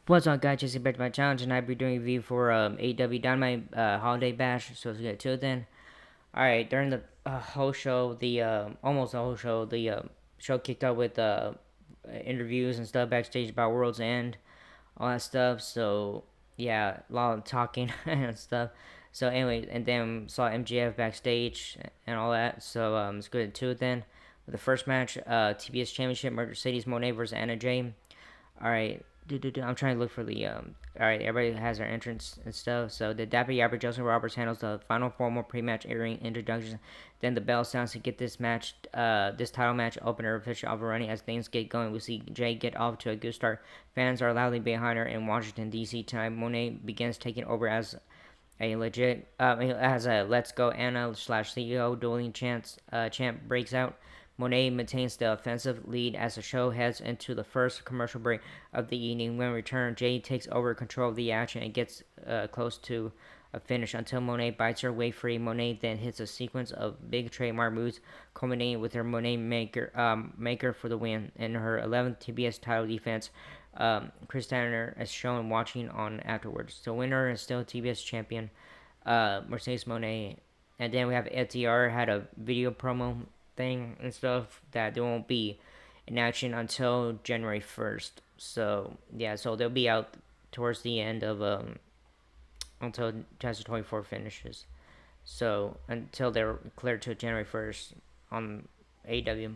What's up, guys? Jesse back to my channel. Tonight I'll be doing a review for Aew Dynamite Holiday Bash. So let's get to it then. Alright, during the whole show, the almost the whole show, the show kicked off with interviews and stuff backstage about World's End, all that stuff. So yeah, a lot of talking and stuff. So anyway, and then saw MGF backstage and all that. So let's get to it then. With the first match, TBS Championship, Mercedes Moné versus Anna Jay. All right. I'm trying to look for the All right, everybody has their entrance and stuff. So the Dapper Yapper Justin Roberts handles the final formal pre-match airing introduction. Then the bell sounds to get this title match opener official off running. As things get going, we see Jay get off to a good start. Fans are loudly behind her in Washington D.C. tonight. Monet begins taking over as a Let's Go Anna slash CEO dueling chant breaks out. Monet maintains the offensive lead as the show heads into the first commercial break of the evening. When return, Jay takes over control of the action and gets close to a finish until Monet bites her way free. Monet then hits a sequence of big trademark moves, culminating with her Monet maker for the win. In her 11th TBS title defense, Chris Tanner is shown watching on afterwards. The winner is still TBS champion, Mercedes Monet. And then we have FTR had a video promo thing and stuff that they won't be in action until January 1st. So yeah, so they'll be out towards the end of until 2024 finishes. So until they're cleared to January 1st on AW.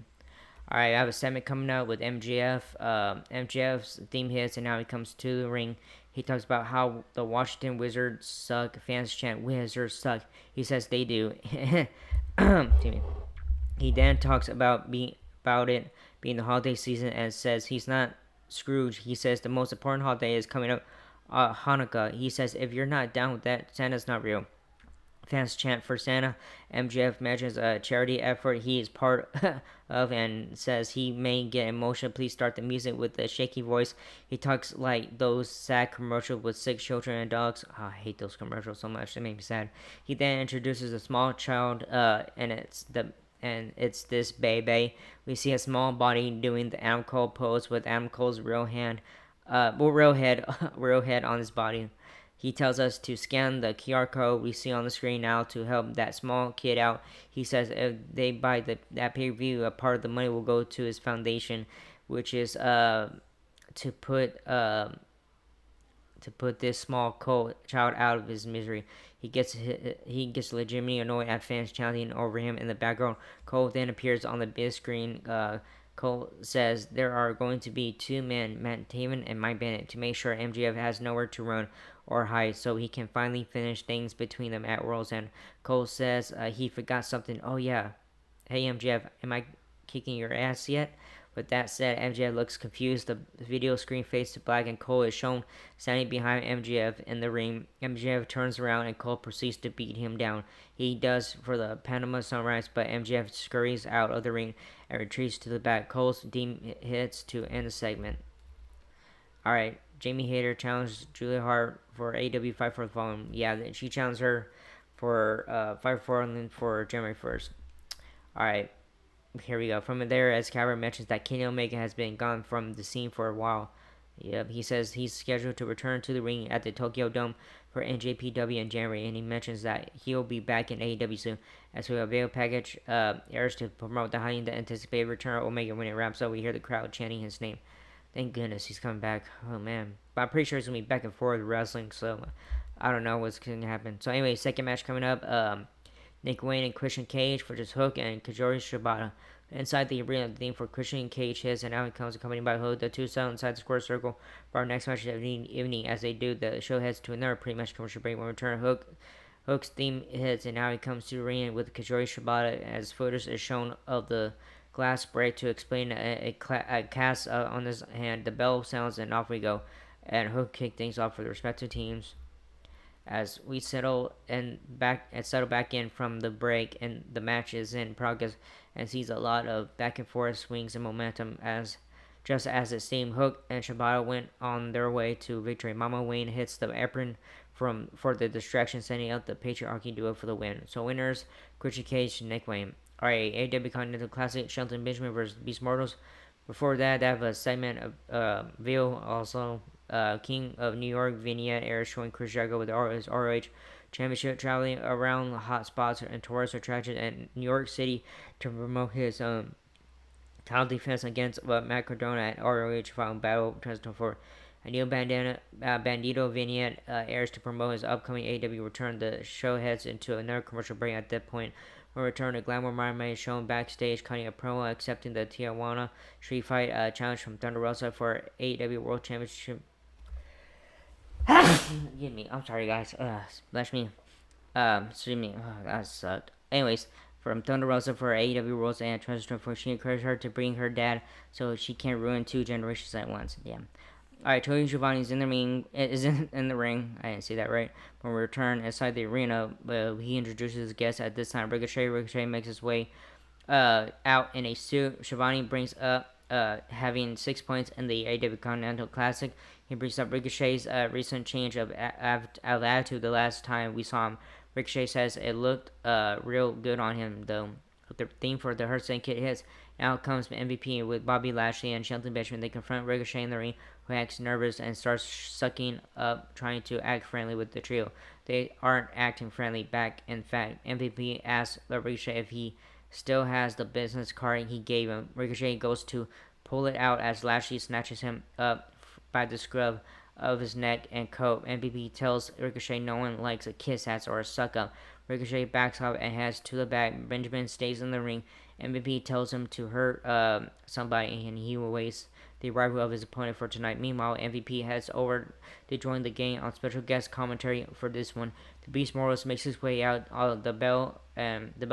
All right, I have a segment coming up with MJF. MJF's theme hits, and now he comes to the ring. He talks about how the Washington Wizards suck. Fans chant, "Wizards suck." He says they do. He then talks about it being the holiday season and says he's not Scrooge. He says the most important holiday is coming up, Hanukkah. He says if you're not down with that, Santa's not real. Fans chant for Santa. MJF mentions a charity effort he is part of and says he may get emotional. Please start the music with a shaky voice. He talks like those sad commercials with sick children and dogs. Oh, I hate those commercials so much. They make me sad. He then introduces a small child, and it's this baby. We see a small body doing the Adam Cole pose with Adam Cole's real head, real head on his body. He tells us to scan the QR code we see on the screen now to help that small kid out. He says if they buy that pay-per-view, a part of the money will go to his foundation, which is to put uh, to put this small child out of his misery. He gets legitimately annoyed at fans chanting over him in the background. Cole then appears on the big screen. Cole says there are going to be two men, Matt Taven and Mike Bennett, to make sure MJF has nowhere to run or hide, so he can finally finish things between them at World's End. Cole says he forgot something. Oh yeah, hey MJF, am I kicking your ass yet? With that said, MJF looks confused. The video screen fades to black and Cole is shown standing behind MJF in the ring. MJF turns around and Cole proceeds to beat him down. He does for the Panama Sunrise, but MJF scurries out of the ring and retreats to the back. Cole's team hits to end the segment. Alright, Jamie Hayter challenged Julia Hart for AW Fight for the Fallen. Yeah, she challenged her for Fight for Fallen for January 1st. Alright, here we go. From there, as Cameron mentions that Kenny Omega has been gone from the scene for a while. Yep, he says he's scheduled to return to the ring at the Tokyo Dome for NJPW in January, and he mentions that he'll be back in AEW soon. As we have a video package airs to promote the highly anticipated return of Omega. When it wraps up, we hear the crowd chanting his name. Thank goodness he's coming back. Oh man, but I'm pretty sure he's gonna be back and forth wrestling, so I don't know what's gonna happen. So anyway, second match coming up. Nick Wayne and Christian Cage versus Hook and Kajori Shibata. Inside the arena, the theme for Christian Cage hits, and out he comes accompanied by Hook. The two settle inside the square circle for our next match of the evening. As they do, the show heads to another pre-match commercial break. When we return, Hook's theme hits, and now he comes to the ring with Kajori Shibata as footage is shown of the glass break to explain a cast on his hand. The bell sounds, and off we go. And Hook kick things off for the respective teams as we settle back in from the break, and the match is in progress and sees a lot of back and forth swings and momentum. As just as it seemed, Hook and Shibata went on their way to victory. Mama Wayne hits the apron for the distraction, sending out the patriarchy duo for the win. So winners, Christian Cage and Nick Wayne. Alright, AW Continental Classic, Shelton Benjamin versus Beast Mortals. Before that, I have a segment of Veal also King of New York vignette airs showing Chris Jericho with his ROH Championship traveling around the hot spots and tourist attractions in New York City to promote his title defense against Matt Cardona at ROH Final Battle 2024. A new Bandito vignette airs to promote his upcoming AEW return. The show heads into another commercial break at that point. When return, a Glamour Marmite is shown backstage cutting a promo accepting the Tijuana Street Fight challenge from Thunder Rosa for AEW World Championship. Excuse me. I'm sorry, guys. Bless me. Excuse me. That sucked. Anyways, from Thunder Rosa for AEW Worlds and Transfer for she encouraged her to bring her dad so she can't ruin two generations at once. Yeah. Alright, Tony Giovanni's in the ring. Is in the ring. I didn't see that right. When we return inside the arena, he introduces his guest at this time. Ricochet. Ricochet makes his way out in a suit. Giovanni brings up having 6 points in the AEW Continental Classic. He brings up Ricochet's recent change of attitude the last time we saw him. Ricochet says it looked real good on him, though. The theme for the Hurt Syndicate hits. Now comes MVP with Bobby Lashley and Shelton Benjamin. They confront Ricochet in the ring, who acts nervous and starts sucking up, trying to act friendly with the trio. They aren't acting friendly back. In fact, MVP asks Ricochet if he still has the business card he gave him. Ricochet goes to pull it out as Lashley snatches him up by the scruff of his neck and coat. MVP tells Ricochet no one likes a kiss ass or a suck up. Ricochet backs up and heads to the back. Benjamin stays in the ring. MVP tells him to hurt somebody and he awaits the arrival of his opponent for tonight. Meanwhile, MVP heads over to join the game on special guest commentary for this one. The Beast Morals makes his way out. The bell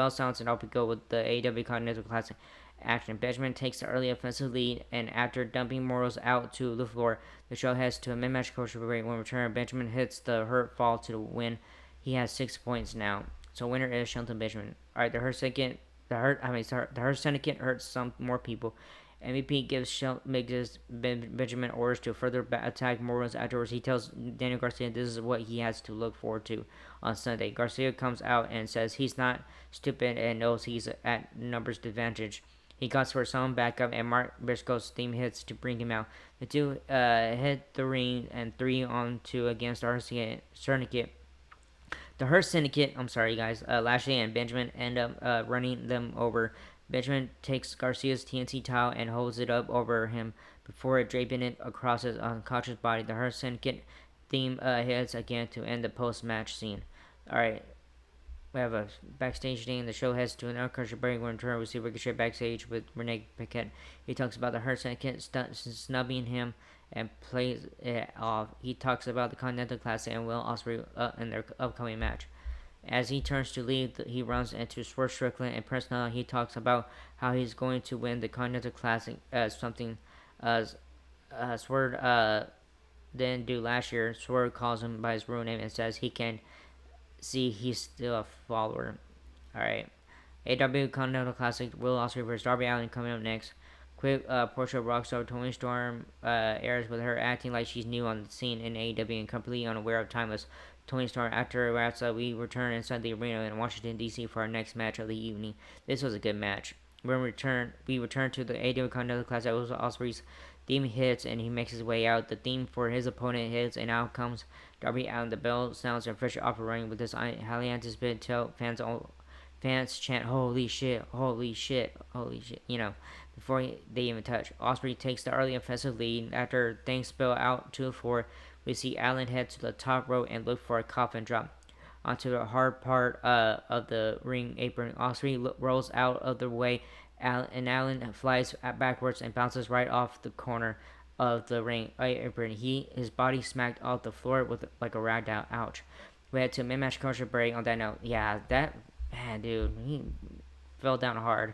sounds and off we go with the AEW Continental Classic action. Benjamin takes the early offensive lead, and after dumping Morals out to the floor, the show heads to a mid-match commercial break. When return, Benjamin hits the Hurt Fall to win. He has 6 points now. So winner is Shelton Benjamin. All right, the Hurt Syndicate hurts some more people. MVP gives Benjamin orders to further attack Morales afterwards. He tells Daniel Garcia this is what he has to look forward to on Sunday. Garcia comes out and says he's not stupid and knows he's at numbers advantage. He cuts for some backup, and Mark Briscoe's theme hits to bring him out. The two hit the ring and 3-on-2 against our Syndicate. The Hurt Syndicate, I'm sorry guys, Lashley and Benjamin end up running them over. Benjamin takes Garcia's TNT towel and holds it up over him before draping it across his unconscious body. The Hurt Syndicate theme hits again to end the post-match scene. Alright, we have a backstage thing. The show heads to an unconscious break. When return, we see Ricochet backstage with Renee Paquette. He talks about the Hurt Syndicate snubbing him and plays it off. He talks about the Continental Classic and Will Ospreay in their upcoming match. As he turns to leave, he runs into Swerve Strickland and Prince Nana. He talks about how he's going to win the Continental Classic something Swerve didn't do last year. Swerve calls him by his real name and says he can see he's still a follower. Alright. AEW Continental Classic, Will Ospreay vs. Darby Allin coming up next. Quick portrait of Rockstar Tony Storm airs with her acting like she's new on the scene in AEW and completely unaware of Timeless. Tony Storm after wraps up, we return inside the arena in Washington, D.C. for our next match of the evening. This was a good match. When we return to the AEW Continental Classic. Ospreay's theme hits and he makes his way out. The theme for his opponent hits and out comes Darby Allin. The bell sounds and fresh off running with this highly anticipated fans chant holy shit, holy shit, holy shit, before they even touch. Ospreay takes the early offensive lead. After things spill out to the floor, we see Allin head to the top rope and look for a coffin drop onto the hard part of the ring apron. Ospreay rolls out of the way, and Allin flies backwards and bounces right off the corner of the ring apron. His body smacked off the floor with like a rag doll. Ouch. We had to mid-match commercial break on that note. Yeah, that man, dude, he fell down hard.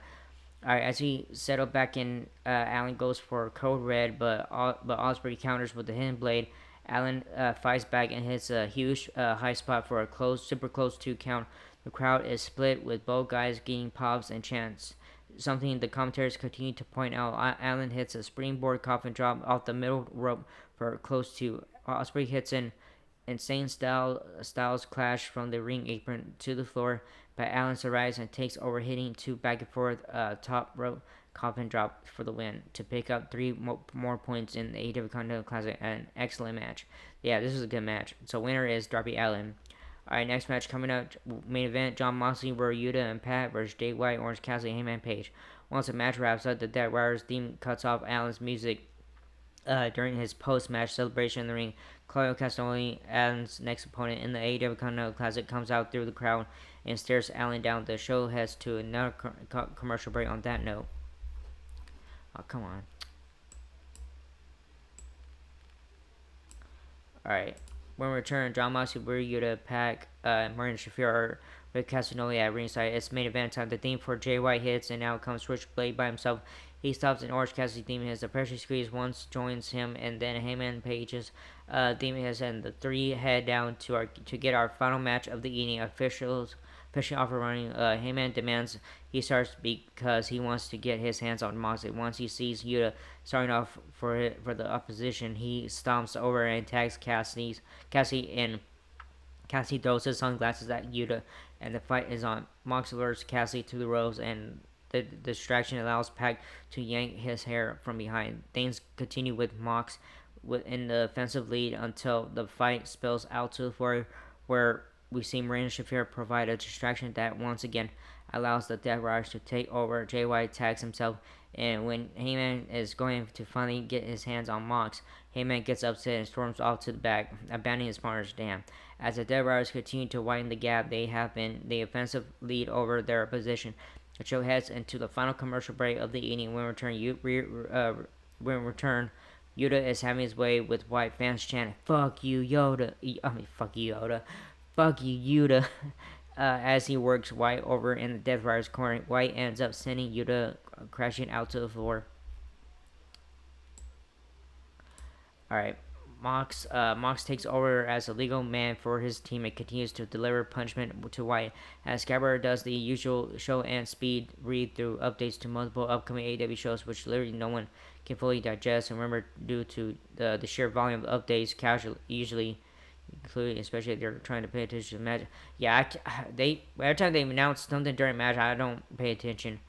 Alright, as he settled back in, Allin goes for Code Red, but Ospreay counters with the hidden blade. Allin fights back and hits a huge high spot for a super close 2 count. The crowd is split with both guys getting pops and chants. Something the commentators continue to point out. Allin hits a springboard coffin drop off the middle rope for close 2. Ospreay hits an insane styles clash from the ring apron to the floor, but Allin survives and takes over, hitting 2 back and forth top rope coffin drop for the win to pick up three more points in the AEW Continental Classic. An excellent match. Yeah, this was a good match. So winner is Darby Allin. Alright, next match coming up, main event, John Moxley, Yuta, and Pat versus Jay White, Orange Cassidy, Heyman Page. Once the match wraps up, the Dead Riders theme cuts off Allen's music during his post-match celebration in the ring. Claudio Castagnoli, Allen's next opponent in the AEW Continental Classic, comes out through the crowd and stares Allen down. The show heads to another commercial break on that note. Oh, come on. Alright. When we return, John Moxley, Yuta, Pac, Martin Shafir with Castagnoli at ringside. It's main event time. The theme for Jay White hits, and now comes Switchblade by himself. He stops an Orange Cassidy theme hits. The pressure squeeze once joins him, and then Heyman Page's theme hits, and the three head down to get our final match of the evening. Officially off and running. Heyman demands he starts because he wants to get his hands on Moxley. Once he sees Yuta starting off for the opposition, he stomps over and attacks Cassidy, and Cassidy throws his sunglasses at Yuta, and the fight is on. Mox lures Cassidy to the ropes, and the distraction allows Pac to yank his hair from behind. Things continue with Mox in the offensive lead until the fight spills out to the floor, where we see Miranda Shafir provide a distraction that once again allows the Death Riders to take over. Jay White tags himself, and when Heyman is going to finally get his hands on Mox, Heyman gets upset and storms off to the back, abandoning his partners. Damn. As the Dead Riders continue to widen the gap, they have been the offensive lead over their opposition. The show heads into the final commercial break of the evening. When return, Yuta is having his way with White fans chanting, "Fuck you, Yoda." Fuck you, Yoda. Fuck you, Yuta. As he works White over in the Death Riders corner, White ends up sending Yuta crashing out to the floor. Alright. Mox takes over as a legal man for his team and continues to deliver punishment to White. As Gabber does the usual show and speed read through updates to multiple upcoming AEW shows, which literally no one can fully digest. And remember, due to the sheer volume of updates, usually including, especially if they're trying to pay attention to the match. Yeah, they every time they announce something during match, I don't pay attention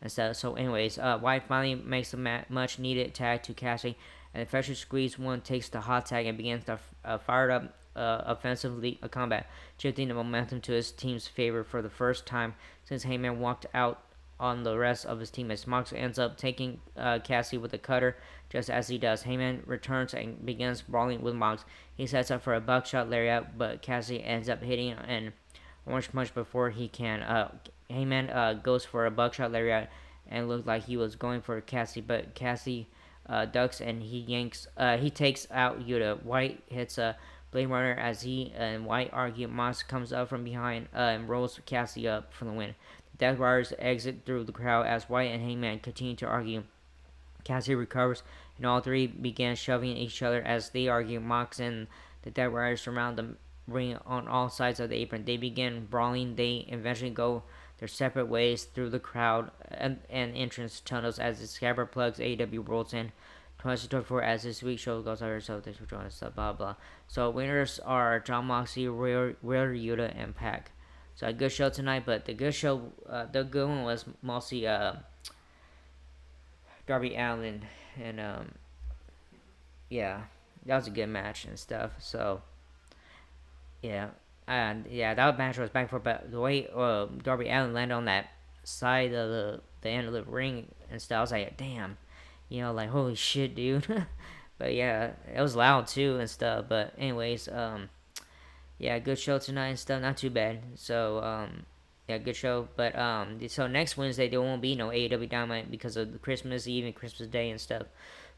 and stuff. So, anyways, White finally makes a much needed tag to Cassidy, and the pressure squeeze one takes the hot tag and begins the fired up offensive combat, shifting the momentum to his team's favor for the first time since Heyman walked out on the rest of his teammates. Mox ends up taking Cassidy with a cutter. Just as he does, Heyman returns and begins brawling with Mox. He sets up for a buckshot lariat, but Cassidy ends up hitting an orange punch before he can. Heyman goes for a buckshot lariat and looked like he was going for Cassidy, but Cassidy ducks and he takes out Yuta. White hits a Blade Runner as he and White argue. Mox comes up from behind and rolls Cassidy up for the win. Death Riders exit through the crowd as White and Hangman continue to argue. Cassidy recovers, and all three begin shoving each other as they argue. Mox and the Death Riders surround the ring on all sides of the apron. They begin brawling. They eventually go their separate ways through the crowd and entrance tunnels as the Scabber plugs AEW rolls in. 2024 as this week's show goes over, so thanks for joining us, blah blah. So winners are John Moxley, Rare Yuta, and Pac. So a good show tonight, but the good one was mostly Darby Allin, and yeah, that was a good match and stuff. So yeah, and yeah, that match was back and forth, but the way Darby Allin landed on that side of the end of the ring and stuff, I was like, damn, like holy shit, dude. But yeah, it was loud too and stuff. But anyways, yeah, good show tonight and stuff. Not too bad. So, yeah, good show. But so next Wednesday there won't be no AEW Dynamite because of the Christmas Eve and Christmas Day and stuff.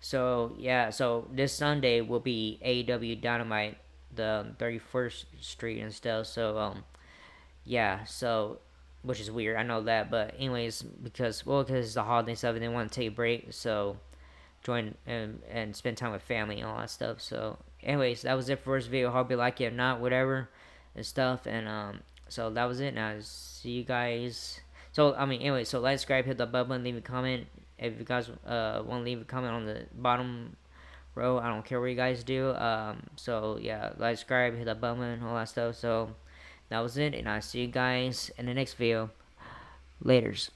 So yeah, so this Sunday will be AEW Dynamite, the 31st Street and stuff. So yeah, so which is weird. I know that, but anyways, because it's the holiday stuff and they want to take a break, so join and spend time with family and all that stuff. So anyways, that was it for this video. Hope you like it or not, whatever and stuff. And so that was it. Now see you guys. So anyway, so like, subscribe, hit the button, leave a comment if you guys want to leave a comment on the bottom row. I don't care what you guys do. So yeah, like, subscribe, hit the button, all that stuff. So that was it, and I'll see you guys in the next video. Laters.